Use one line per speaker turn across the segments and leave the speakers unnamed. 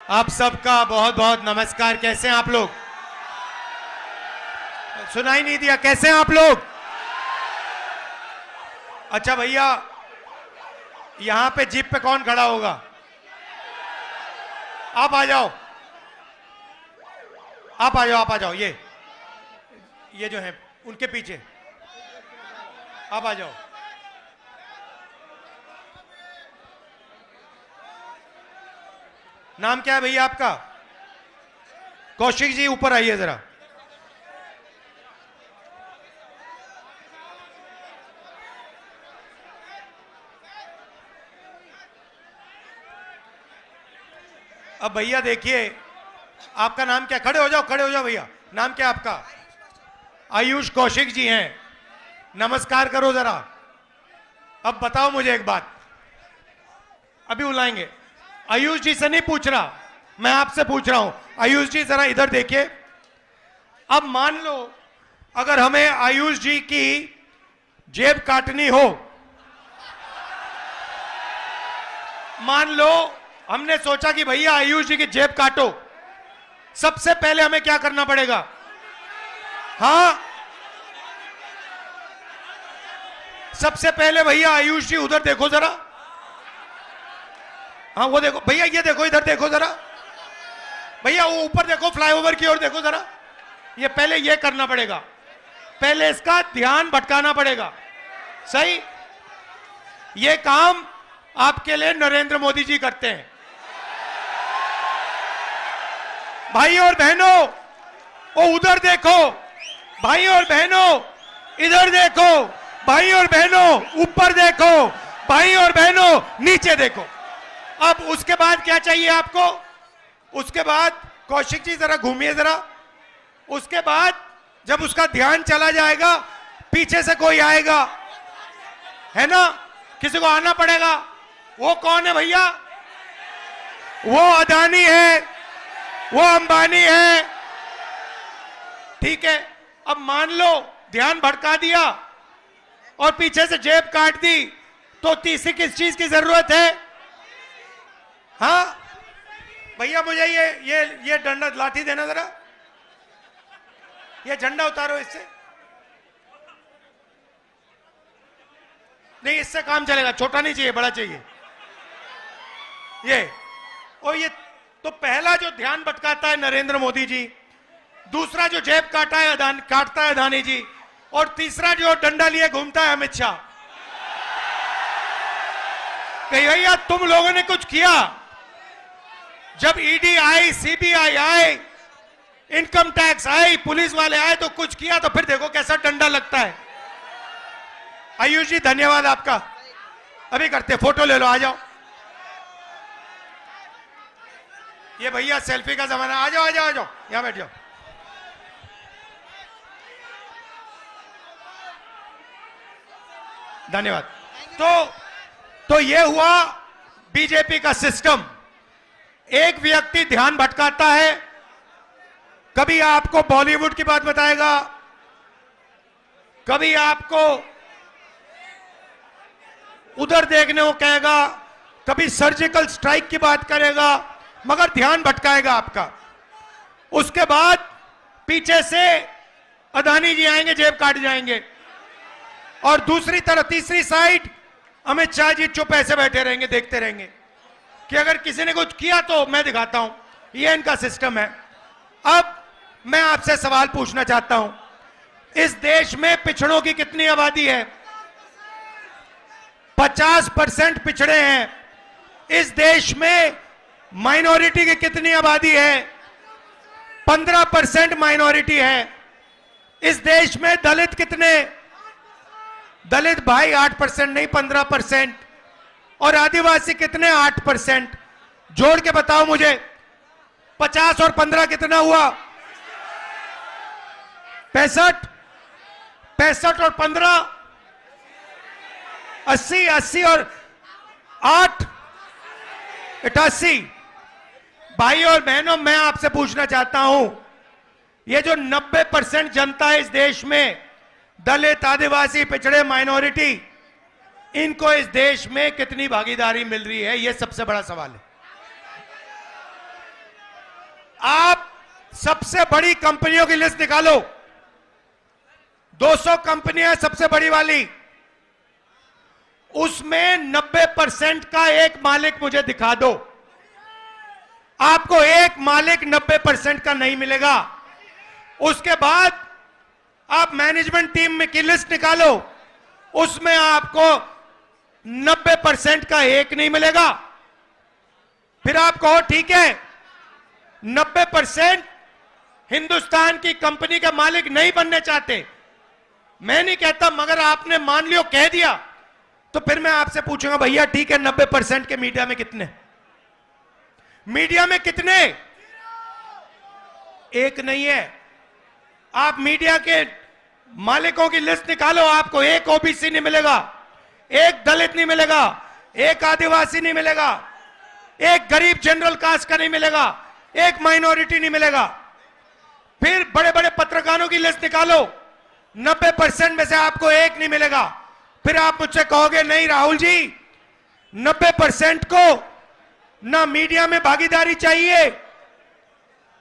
आप सबका बहुत बहुत नमस्कार। कैसे हैं आप लोग? सुनाई नहीं दिया। कैसे हैं आप लोग? अच्छा भैया, यहां पे जीप पे कौन खड़ा होगा? आप आ जाओ, आप आ जाओ, आप आ जाओ। ये जो है उनके पीछे आप आ जाओ। नाम क्या है भैया आपका? कौशिक जी, ऊपर आइए जरा। अब भैया देखिए, आपका नाम क्या? खड़े हो जाओ, खड़े हो जाओ भैया। नाम क्या आपका? आयुष कौशिक जी हैं। नमस्कार करो जरा। अब बताओ मुझे एक बात, अभी बुलाएंगे। आयुष जी से नहीं पूछ रहा, मैं आपसे पूछ रहा हूं। आयुष जी जरा इधर देखिए। अब मान लो अगर हमें आयुष जी की जेब काटनी हो, मान लो हमने सोचा कि भैया आयुष जी की जेब काटो, सबसे पहले हमें क्या करना पड़ेगा? हाँ, सबसे पहले भैया आयुष जी उधर देखो जरा। हाँ वो देखो भैया, ये देखो, इधर देखो जरा भैया, वो ऊपर देखो, फ्लाईओवर की ओर देखो जरा। ये पहले ये करना पड़ेगा, पहले इसका ध्यान भटकाना पड़ेगा। सही? ये काम आपके लिए नरेंद्र मोदी जी करते हैं। भाई और बहनों, वो उधर देखो। भाई और बहनों, इधर देखो। भाई और बहनों, ऊपर देखो। भाई और बहनों, नीचे देखो। अब उसके बाद क्या चाहिए आपको? उसके बाद कौशिक जी जरा घूमिए जरा। उसके बाद जब उसका ध्यान चला जाएगा, पीछे से कोई आएगा, है ना? किसी को आना पड़ेगा। वो कौन है भैया? वो अदानी है, वो अंबानी है। ठीक है, अब मान लो ध्यान भटका दिया और पीछे से जेब काट दी, तो तीसरी किस चीज की जरूरत है? हाँ भैया, मुझे ये डंडा लाठी देना जरा। ये झंडा उतारो इससे। नहीं, इससे काम चलेगा। छोटा नहीं चाहिए, बड़ा चाहिए। ये और ये तो पहला जो ध्यान भटकाता है नरेंद्र मोदी जी, दूसरा जो जेब काटता है अदानी जी, और तीसरा जो डंडा लिए घूमता है अमित शाह। कहीं भैया तुम लोगों ने कुछ किया? जब ED I, CBI I, income tax I, police वाले आए, तो कुछ किया, तो फिर देखो कैसा डंडा लगता है। आयुष जी धन्यवाद आपका। अभी करते, फोटो ले लो, आ जाओ। ये भैया सेल्फी का जमाना। आ जाओ, आ जाओ, आ जाओ, यहां बैठ जाओ। धन्यवाद। तो ये हुआ बीजेपी का सिस्टम। एक व्यक्ति ध्यान भटकाता है, कभी आपको बॉलीवुड की बात बताएगा, कभी आपको उधर देखने को कहेगा, कभी सर्जिकल स्ट्राइक की बात करेगा, मगर ध्यान भटकाएगा आपका। उसके बाद पीछे से अदानी जी आएंगे, जेब काट जाएंगे, और दूसरी तरफ तीसरी साइड अमित शाह जी चुप ऐसे बैठे रहेंगे, देखते रहेंगे कि अगर किसी ने कुछ किया तो मैं दिखाता हूं। यह इनका सिस्टम है। अब मैं आपसे सवाल पूछना चाहता हूं, इस देश में पिछड़ों की कितनी आबादी है? 50% पिछड़े हैं। इस देश में माइनॉरिटी की कितनी आबादी है? 15% माइनॉरिटी है। इस देश में दलित कितने? दलित भाई 8% नहीं, 15%। और आदिवासी कितने? 8%। जोड़ के बताओ मुझे, 50 और 15 कितना हुआ? 65। 65 और 15 80। 80 और 8 88। भाई और बहनों, मैं आपसे पूछना चाहता हूं, ये जो 90% जनता है इस देश में, दलित, आदिवासी, पिछड़े, माइनॉरिटी, इनको इस देश में कितनी भागीदारी मिल रही है? यह सबसे बड़ा सवाल है। आप सबसे बड़ी कंपनियों की लिस्ट निकालो। 200 कंपनियां सबसे बड़ी वाली, उसमें 90% का एक मालिक मुझे दिखा दो। आपको एक मालिक 90% का नहीं मिलेगा। उसके बाद आप मैनेजमेंट टीम में की लिस्ट निकालो, उसमें आपको 90% का एक नहीं मिलेगा। फिर आप कहो ठीक है 90% हिंदुस्तान की कंपनी का मालिक नहीं बनने चाहते, मैं नहीं कहता, मगर आपने मान लियो कह दिया, तो फिर मैं आपसे पूछूंगा भैया ठीक है 90% के मीडिया में कितने? मीडिया में कितने? एक नहीं है। आप मीडिया के मालिकों की लिस्ट निकालो, आपको एक ओबीसी नहीं मिलेगा, एक दलित नहीं मिलेगा, एक आदिवासी नहीं मिलेगा, एक गरीब जनरल कास्ट का नहीं मिलेगा, एक माइनॉरिटी नहीं मिलेगा। फिर बड़े बड़े पत्रकारों की लिस्ट निकालो, 90% में से आपको एक नहीं मिलेगा। फिर आप मुझसे कहोगे नहीं राहुल जी 90% को ना मीडिया में भागीदारी चाहिए,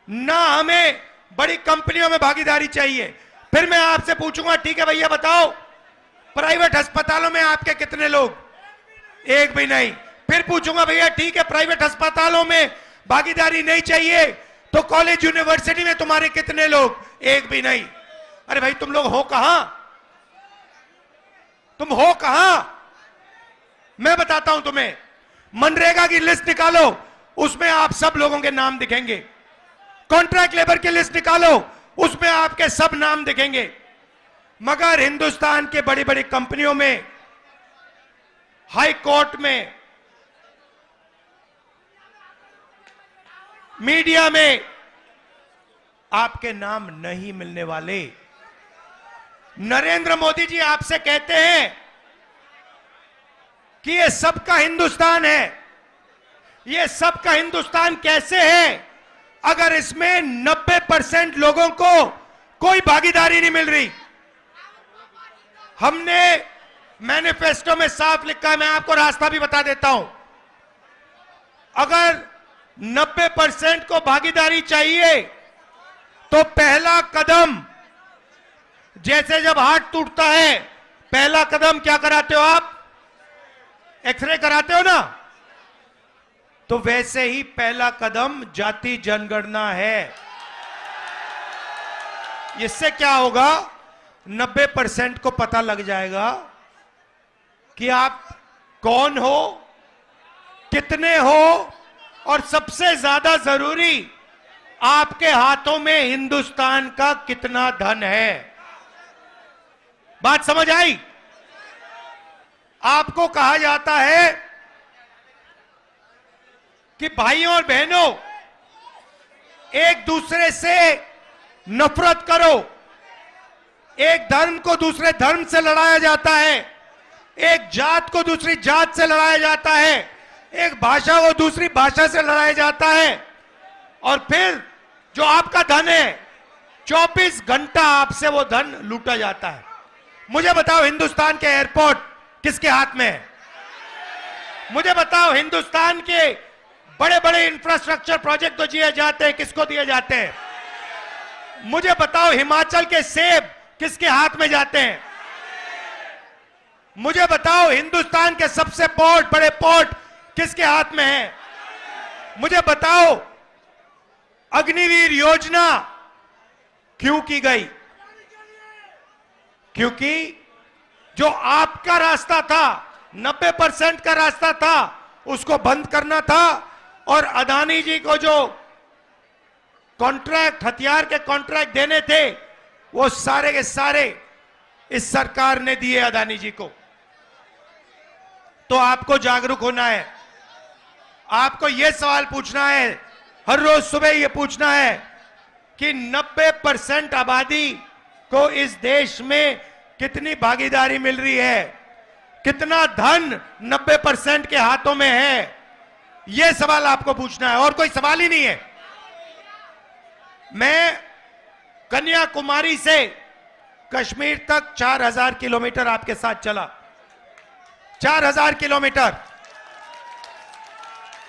ना हमें बड़ी कंपनियों में भागीदारी चाहिए। फिर मैं आपसे पूछूंगा ठीक है भैया बताओ प्राइवेट अस्पतालों में आपके कितने लोग? एक भी नहीं। फिर पूछूंगा भैया ठीक है प्राइवेट अस्पतालों में भागीदारी नहीं चाहिए, तो कॉलेज यूनिवर्सिटी में तुम्हारे कितने लोग? एक भी नहीं। अरे भाई तुम लोग हो कहां? तुम हो कहां? मैं बताता हूं तुम्हें। मनरेगा की लिस्ट निकालो, उसमें आप सब लोगों के नाम दिखेंगे। कॉन्ट्रैक्ट लेबर की लिस्ट निकालो, उसमें आपके सब नाम दिखेंगे। मगर हिंदुस्तान के बड़ी बड़ी कंपनियों में, हाई कोर्ट में, मीडिया में आपके नाम नहीं मिलने वाले। नरेंद्र मोदी जी आपसे कहते हैं कि ये सबका हिंदुस्तान है। ये सबका हिंदुस्तान कैसे है अगर इसमें 90% लोगों को कोई भागीदारी नहीं मिल रही? हमने मैनिफेस्टो में साफ लिखा है, मैं आपको रास्ता भी बता देता हूं। अगर 90% को भागीदारी चाहिए तो पहला कदम, जैसे जब हाथ टूटता है पहला कदम क्या कराते हो आप? एक्सरे कराते हो ना, तो वैसे ही पहला कदम जाति जनगणना है। इससे क्या होगा? 90% को पता लग जाएगा कि आप कौन हो, कितने हो, और सबसे ज्यादा जरूरी आपके हाथों में हिंदुस्तान का कितना धन है। बात समझ आई? आपको कहा जाता है कि भाइयों और बहनों एक दूसरे से नफरत करो। एक धर्म को दूसरे धर्म से लड़ाया जाता है, एक जात को दूसरी जात से लड़ाया जाता है, एक भाषा को दूसरी भाषा से लड़ाया जाता है, और फिर जो आपका धन है 24 घंटा आपसे वो धन लूटा जाता है। मुझे बताओ हिंदुस्तान के एयरपोर्ट किसके हाथ में है? मुझे बताओ हिंदुस्तान के बड़े बड़े इंफ्रास्ट्रक्चर प्रोजेक्ट तो दिए जाते हैं, किसको दिए जाते हैं? मुझे बताओ हिमाचल के सेब किसके हाथ में जाते हैं? मुझे बताओ हिंदुस्तान के सबसे बड़े पोर्ट किसके हाथ में है? मुझे बताओ अग्निवीर योजना क्यों की गई? क्योंकि जो आपका रास्ता था, 90% का रास्ता था, उसको बंद करना था, और अदानी जी को जो कॉन्ट्रैक्ट, हथियार के कॉन्ट्रैक्ट देने थे, वो सारे के सारे इस सरकार ने दिए अदानी जी को। तो आपको जागरूक होना है, आपको यह सवाल पूछना है, हर रोज सुबह यह पूछना है कि 90% आबादी को इस देश में कितनी भागीदारी मिल रही है, कितना धन 90% के हाथों में है। यह सवाल आपको पूछना है, और कोई सवाल ही नहीं है। मैं कन्याकुमारी से कश्मीर तक 4000 किलोमीटर आपके साथ चला, 4000 किलोमीटर।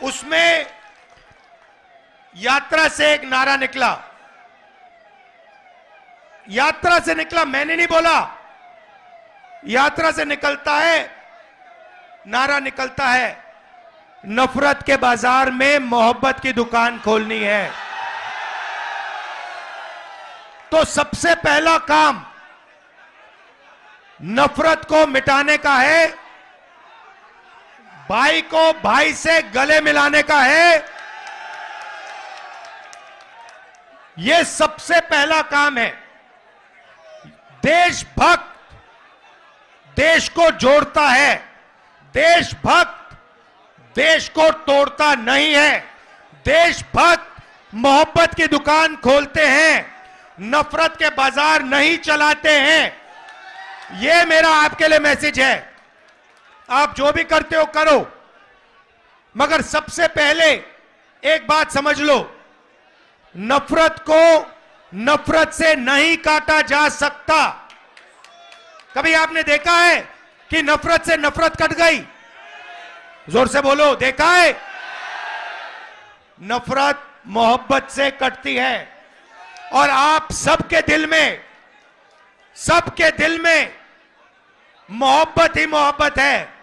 उसमें यात्रा से एक नारा निकला, यात्रा से निकला, मैंने नहीं बोला, यात्रा से निकलता है, नारा निकलता है, नफरत के बाजार में मोहब्बत की दुकान खोलनी है। तो सबसे पहला काम नफरत को मिटाने का है, भाई को भाई से गले मिलाने का है। यह सबसे पहला काम है। देशभक्त देश को जोड़ता है, देशभक्त देश को तोड़ता नहीं है। देशभक्त मोहब्बत की दुकान खोलते हैं, नफरत के बाजार नहीं चलाते हैं। यह मेरा आपके लिए मैसेज है। आप जो भी करते हो करो, मगर सबसे पहले एक बात समझ लो, नफरत को नफरत से नहीं काटा जा सकता। कभी आपने देखा है कि नफरत से नफरत कट गई? जोर से बोलो, देखा है? नफरत मोहब्बत से कटती है। और आप सबके दिल में, सबके दिल में मोहब्बत ही मोहब्बत है।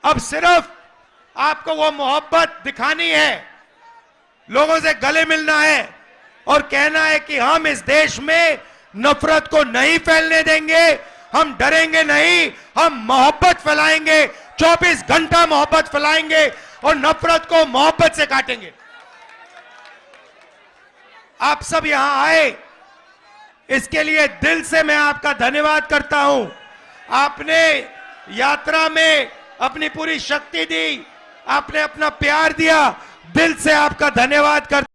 अब सिर्फ आपको वो मोहब्बत दिखानी है, लोगों से गले मिलना है और कहना है कि हम इस देश में नफरत को नहीं फैलने देंगे, हम डरेंगे नहीं, हम मोहब्बत फैलाएंगे, 24 घंटा मोहब्बत फैलाएंगे और नफरत को मोहब्बत से काटेंगे। आप सब यहां आए, इसके लिए दिल से मैं आपका धन्यवाद करता हूं। आपने यात्रा में अपनी पूरी शक्ति दी, आपने अपना प्यार दिया, दिल से आपका धन्यवाद करता हूं।